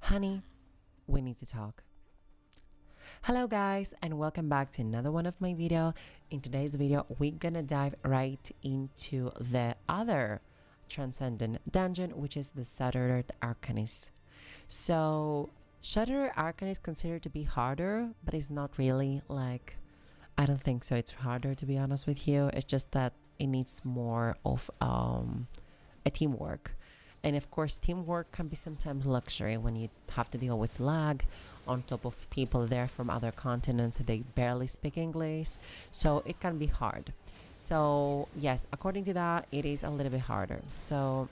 Honey, we need to talk. Hello guys, and welcome back to another one of my video. In today's video, we're gonna dive right into the other Transcendent dungeon, which is the Shattered Arkanis. So Shattered Arkanis is considered to be harder, but it's not really. Like, I don't think so it's harder, to be honest with you. It's just that it needs more of a teamwork. And of course, teamwork can be sometimes luxury when you have to deal with lag on top of people there from other continents that they barely speak English. So it can be hard. So yes, according to that, it is a little bit harder. So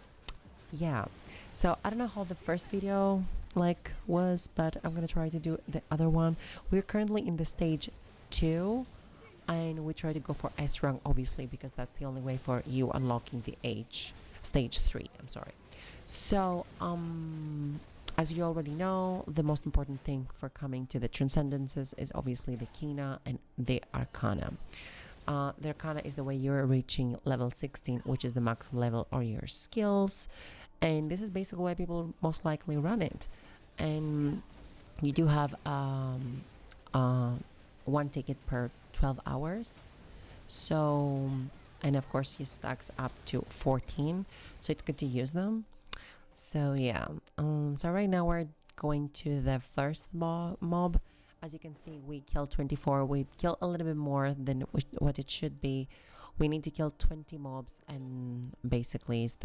yeah. So I don't know how the first video was, but I'm gonna try to do the other one. We're currently in the stage 2, and we try to go for S rank, obviously, because that's the only way for you unlocking the stage 3. I'm sorry. So as you already know, the most important thing for coming to the Transcendences is obviously the Kina and the Arcana. The Arcana is the way you're reaching level 16, which is the max level of your skills, and this is basically why people most likely run it. And you do have one ticket per 12 hours. So, and of course, you stacks up to 14, so it's good to use them. So yeah, so right now we're going to the first mob. As you can see, we killed 24. We killed a little bit more than what it should be. We need to kill 20 mobs, and basically it's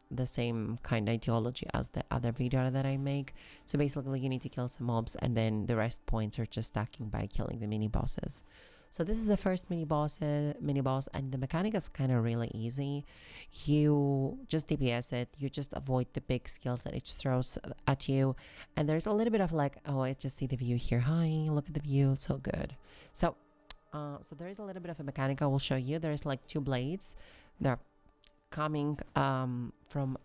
the same kind of ideology as the other video that I make. So basically you need to kill some mobs, and then the rest points are just stacking by killing the mini bosses. So this is the first mini boss, and the mechanic is kind of really easy. You just DPS it, you just avoid the big skills that it throws at you, and there's a little bit of like, oh, I just see the view here. Hi, look at the view, it's so good. So there is a little bit of a mechanic I will show you. There's like 2 blades. They're coming from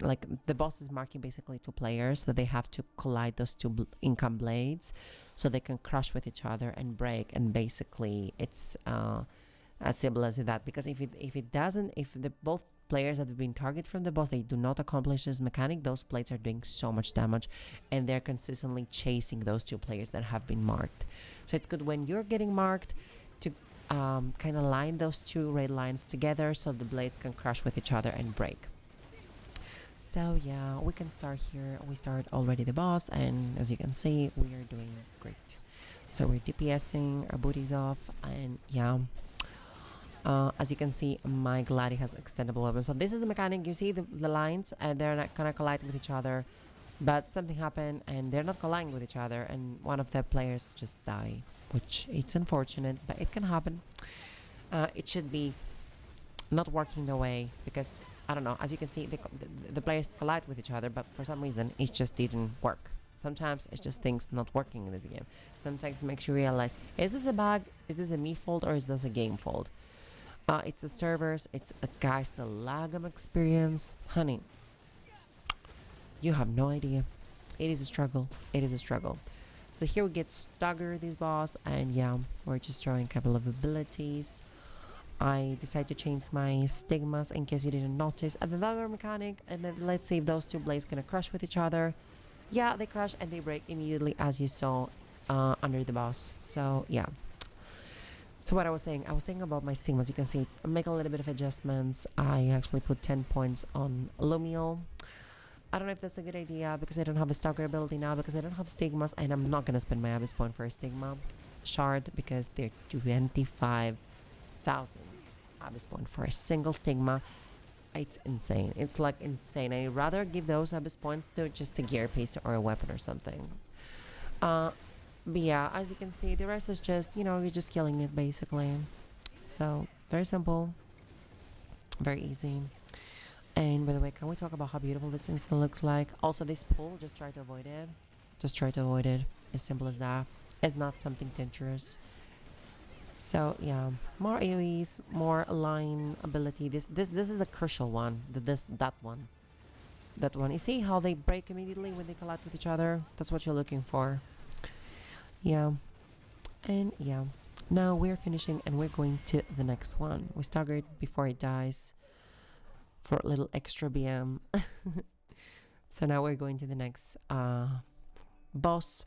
like the boss is marking basically 2 players, so they have to collide those 2 income blades so they can crush with each other and break. And basically it's as simple as that, because if the both players that have been targeted from the boss, they do not accomplish this mechanic, those blades are doing so much damage, and they're consistently chasing those 2 players that have been marked. So it's good when you're getting marked to kind of line those 2 red lines together so the blades can crush with each other and break. So yeah, we can start here. We start already the boss, and as you can see, we are doing great. So we're DPSing our booties off, and yeah, as you can see, my Gladi has extendable weapons. So this is the mechanic. You see the lines, and they're not gonna collide with each other, but something happened and they're not colliding with each other, and one of the players just die, which it's unfortunate, but it can happen. It should be not working the way, because I don't know, as you can see, the players collide with each other, but for some reason it just didn't work. Sometimes it's just things not working in this game. Sometimes it makes you realize, is this a bug, is this a me fault, or is this a game fault? It's the servers, it's guys, the lag of experience. Honey, you have no idea. It is a struggle. It is a struggle. So here we get stagger this boss, and yeah, we're just throwing a couple of abilities. I decided to change my stigmas in case you didn't notice. And another mechanic, and then let's see if those 2 blades gonna crush with each other. Yeah, they crush and they break immediately, as you saw under the boss. So yeah. So what I was saying about my stigmas. You can see I make a little bit of adjustments. I actually put 10 points on Lumiel. I don't know if that's a good idea, because I don't have a stalker ability now, because I don't have stigmas, and I'm not gonna spend my abyss point for a stigma shard, because they're 25,000 abyss point for a single stigma. It's insane. It's like insane. I'd rather give those abyss points to just a gear piece or a weapon or something. But yeah, as you can see, the rest is just, you know, you're just killing it basically. So very simple, very easy. And by the way, can we talk about how beautiful this instant looks like? Also, this pool, just try to avoid it. Just try to avoid it. As simple as that. It's not something dangerous. So yeah, more AoEs, more line ability. This is a crucial one. That one. You see how they break immediately when they collide with each other? That's what you're looking for. Yeah. And yeah. Now we're finishing, and we're going to the next one. We staggered before it dies for a little extra BM. So now we're going to the next boss,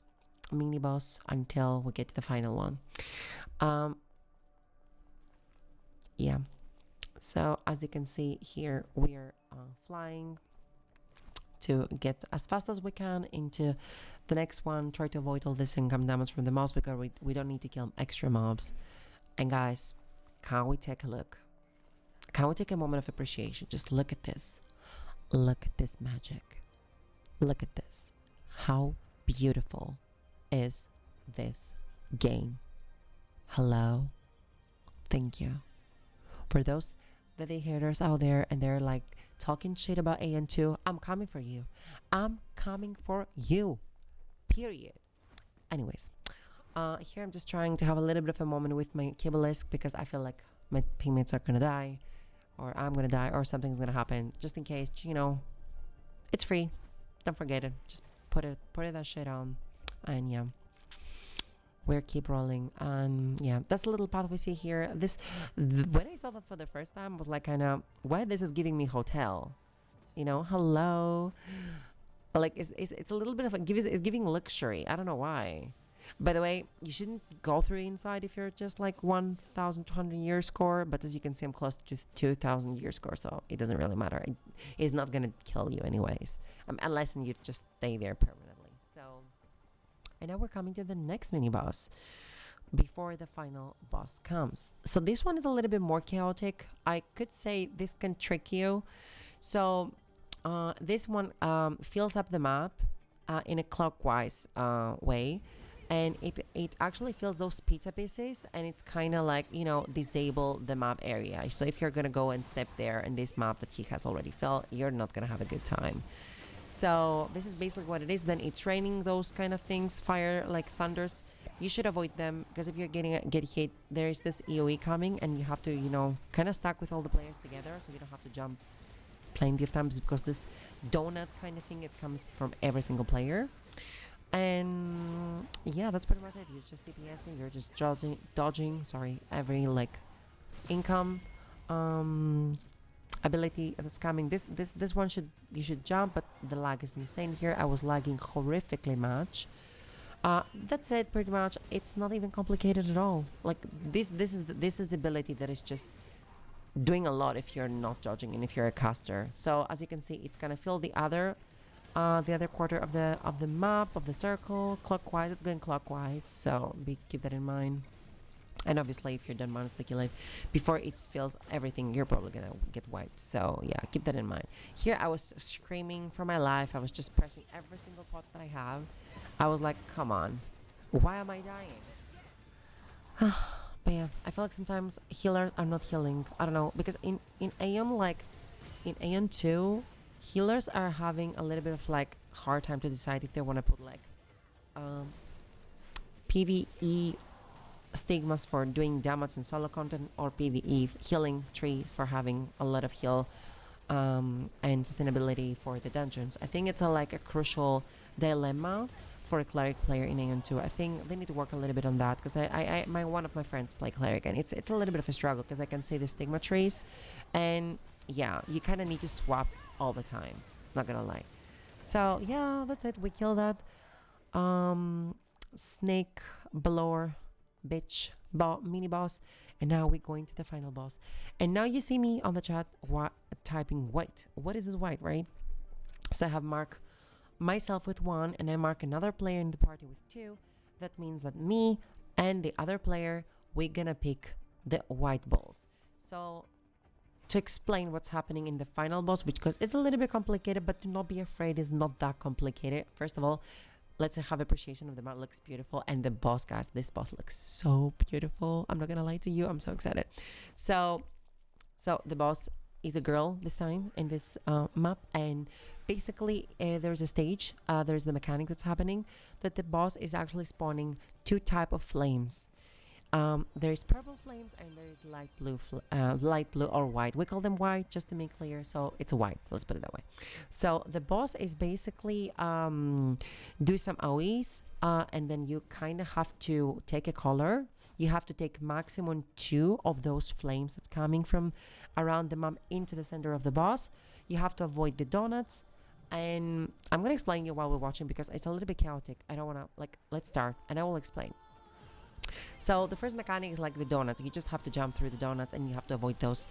mini boss, until we get to the final one. Yeah, so as you can see here, we are flying to get as fast as we can into the next one. Try to avoid all this income damage from the mobs, because we don't need to kill extra mobs. And guys, can we take a look? Can we take a moment of appreciation? Just look at this. Look at this magic. Look at this. How beautiful is this game? Hello? Thank you. For those that they haters out there and they're like talking shit about Aion 2, I'm coming for you. I'm coming for you. Period. Anyways, here I'm just trying to have a little bit of a moment with my Kibalisk, because I feel like my teammates are gonna die, or I'm gonna die, or something's gonna happen. Just in case, you know, it's free. Don't forget it. Just put it that shit on, and yeah, we'll keep rolling. And yeah, that's the little path we see here. When I saw that for the first time, I was like, kind of, why this is giving me hotel, you know? Hello, like it's a little bit of it's giving luxury. I don't know why. By the way, you shouldn't go through inside if you're just like 1,200 year score, but as you can see, I'm close to 2,000 year score, so it doesn't really matter. It's not gonna kill you anyways, unless you just stay there permanently. So, and now we're coming to the next mini boss before the final boss comes. So this one is a little bit more chaotic. I could say this can trick you. So this one fills up the map in a clockwise way, and it actually fills those pizza pieces, and it's kind of like, you know, disable the map area. So if you're gonna go and step there in this map that he has already filled, you're not gonna have a good time. So this is basically what it is. Then it's raining those kind of things, fire like thunders. You should avoid them, because if you're get hit, there is this EOE coming, and you have to, you know, kind of stack with all the players together, so you don't have to jump plenty of times, because this donut kind of thing, it comes from every single player. And yeah, that's pretty much it. You're just DPSing, you're just dodging every like income ability that's coming. This one you should jump, but the lag is insane here. I was lagging horrifically much. That's it, pretty much. It's not even complicated at all. Like this is the ability that is just doing a lot if you're not dodging and if you're a caster. So as you can see, it's gonna fill the other quarter of the map, of the circle, clockwise. It's going clockwise, so keep that in mind. And obviously, if you're done monosticulating before it fills everything, you're probably gonna get wiped. So yeah, keep that in mind. Here I was screaming for my life. I was just pressing every single pot that I have. I was like, come on, why am I dying? But yeah, I feel like sometimes healers are not healing. I don't know, because in Aion, like in Aion 2, healers are having a little bit of like hard time to decide if they want to put like PvE stigmas for doing damage in solo content, or PvE healing tree for having a lot of heal and sustainability for the dungeons. I think it's like a crucial dilemma for a cleric player in Aion 2. I think they need to work a little bit on that, because one of my friends play cleric, and it's a little bit of a struggle, because I can see the stigma trees, and yeah, you kind of need to swap all the time, not gonna lie. So yeah, that's it. We kill that snake blower bitch mini boss, and now we're going to the final boss. And now you see me on the chat typing white. What is this white, right? So I have marked myself with 1, and I mark another player in the party with 2. That means that me and the other player, we're gonna pick the white balls. So to explain what's happening in the final boss, because it's a little bit complicated, but do not be afraid, it's not that complicated. First of all, let's have appreciation of the map. Looks beautiful, and the boss, guys, this boss looks so beautiful. I'm not gonna lie to you, I'm so excited. So the boss is a girl this time in this map, and basically there's a stage, there's the mechanic that's happening, that the boss is actually spawning 2 type of flames. There is purple flames, and there is light blue or white. We call them white just to make clear, so it's a white, let's put it that way. So the boss is basically do some AoEs, and then you kind of have to take a color. You have to take maximum 2 of those flames that's coming from around the map into the center of the boss. You have to avoid the donuts, And I'm gonna explain you while we're watching because it's a little bit chaotic. I don't wanna, like, let's start and I will explain. So the first mechanic is like the donuts. You just have to jump through the donuts and you have to avoid those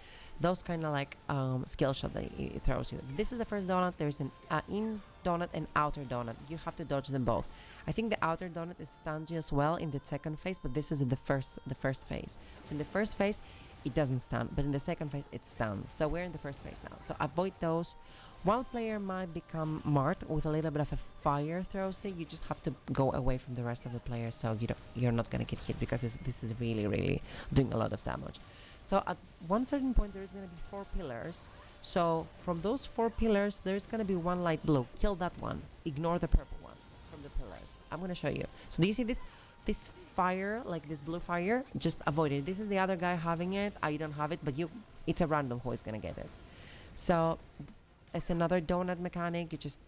kind of like skill shot that it throws you. This is the first donut. There's an in donut and outer donut. You have to dodge them both. I think the outer donut is stuns you as well in the second phase, but this is in the first phase. So in the first phase it doesn't stun, but in the second phase it stuns. So we're in the first phase now. So avoid those. One player might become marked with a little bit of a fire throws there. You just have to go away from the rest of the players so you're not gonna get hit because this is really doing a lot of damage. So at one certain point there is gonna be 4 pillars. So from those 4 pillars there's gonna be one light blue. Kill that one. Ignore the purple ones from the pillars. I'm gonna show you. So do you see this fire, like this blue fire? Just avoid it. This is the other guy having it. I don't have it, but it's a random who is gonna get it. So it's another donut mechanic. You just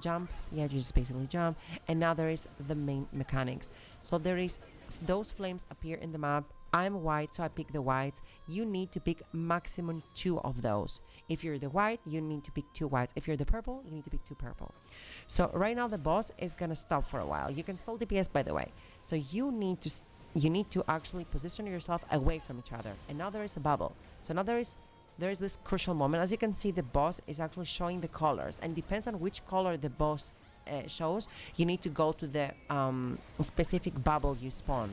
jump. Yeah, you just basically jump. And now there is the main mechanics. So there is those flames appear in the map. I'm white, so I pick the whites. You need to pick maximum 2 of those. If you're the white, you need to pick 2 whites. If you're the purple, you need to pick 2 purple. So right now the boss is gonna stop for a while. You can still DPS, by the way. So you need to actually position yourself away from each other. And now there is a bubble. So now there is this crucial moment. As you can see, the boss is actually showing the colors, and depends on which color the boss shows, you need to go to the specific bubble you spawn.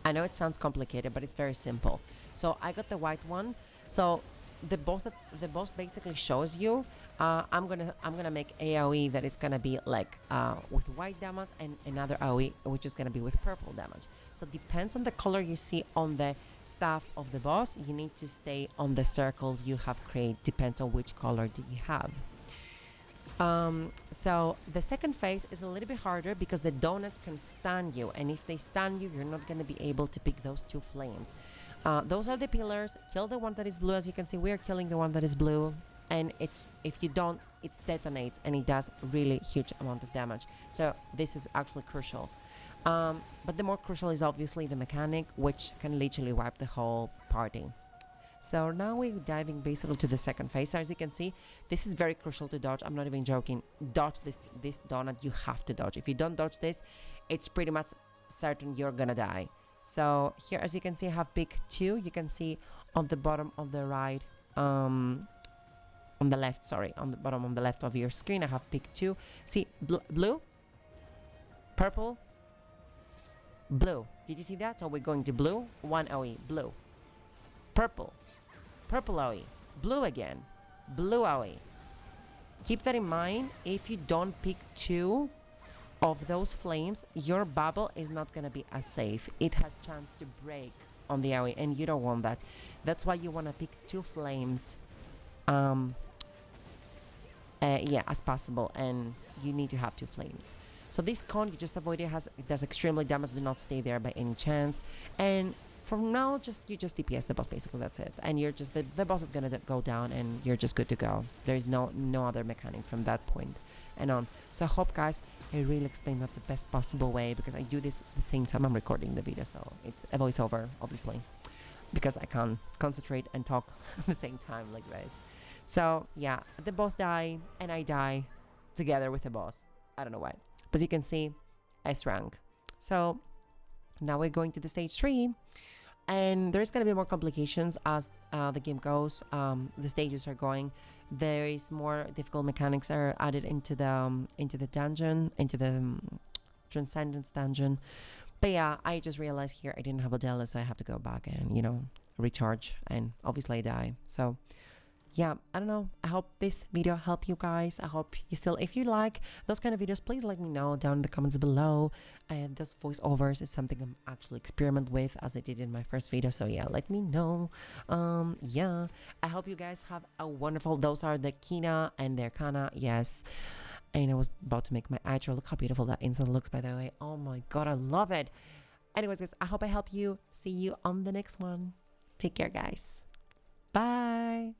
I know it sounds complicated, but it's very simple. So I got the white one. So the boss basically shows you. I'm gonna make AOE that is gonna be like with white damage, and another AOE which is gonna be with purple damage. So it depends on the color you see on the staff of the boss. You need to stay on the circles you have created. Depends on which color do you have. So the second phase is a little bit harder because the donuts can stun you, and if they stun you, you're not going to be able to pick those 2 flames. Those are the pillars. Kill the one that is blue. As you can see, we are killing the one that is blue, and if you don't, it detonates and it does really huge amount of damage. So this is actually crucial. But the more crucial is obviously the mechanic, which can literally wipe the whole party. So now we're diving basically to the second phase. As you can see, this is very crucial to dodge. I'm not even joking. Dodge this donut. You have to dodge. If you don't dodge this, it's pretty much certain you're gonna die. So here, as you can see, I have picked 2. You can see on the bottom of the right, on the left, sorry, on the bottom on the left of your screen, I have picked 2. See, blue, purple, blue. Did you see that? So we're going to blue, 1 OE, blue, purple, purple OE, blue again, blue OE. Keep that in mind. If you don't pick 2 of those flames, your bubble is not going to be as safe. It has chance to break on the AoE, and you don't want that. That's why you want to pick 2 flames as possible, and you need to have 2 flames. So this cone, you just avoid it. It does extremely damage. Do not stay there by any chance. And from now, you just DPS the boss, basically. That's it. And you're just the boss is gonna go down, and you're just good to go. There is no other mechanic from that point and on. So I hope, guys, I really explained that the best possible way, because I do this at the same time I'm recording the video, so it's a voiceover, obviously, because I can't concentrate and talk at the same time like this. So yeah, the boss die, and I die together with the boss. I don't know why. But as you can see, S rank. So now we're going to the stage 3, and there's going to be more complications as the game goes. The stages are going. There is more difficult mechanics are added into the dungeon, into the Transcendence dungeon. But yeah, I just realized here I didn't have a Della, so I have to go back and recharge, and obviously I die. So yeah, I don't know. I hope this video helped you guys. I hope you still, if you like those kind of videos, please let me know down in the comments below. And those voiceovers is something I'm actually experiment with, as I did in my first video. So yeah, let me know. Yeah, I hope you guys have a wonderful, those are the Kina and the Arcana, yes. And I was about to make my outro. Look how beautiful that instant looks, by the way. Oh my god, I love it. Anyways, guys, I hope I help you. See you on the next one. Take care, guys. Bye.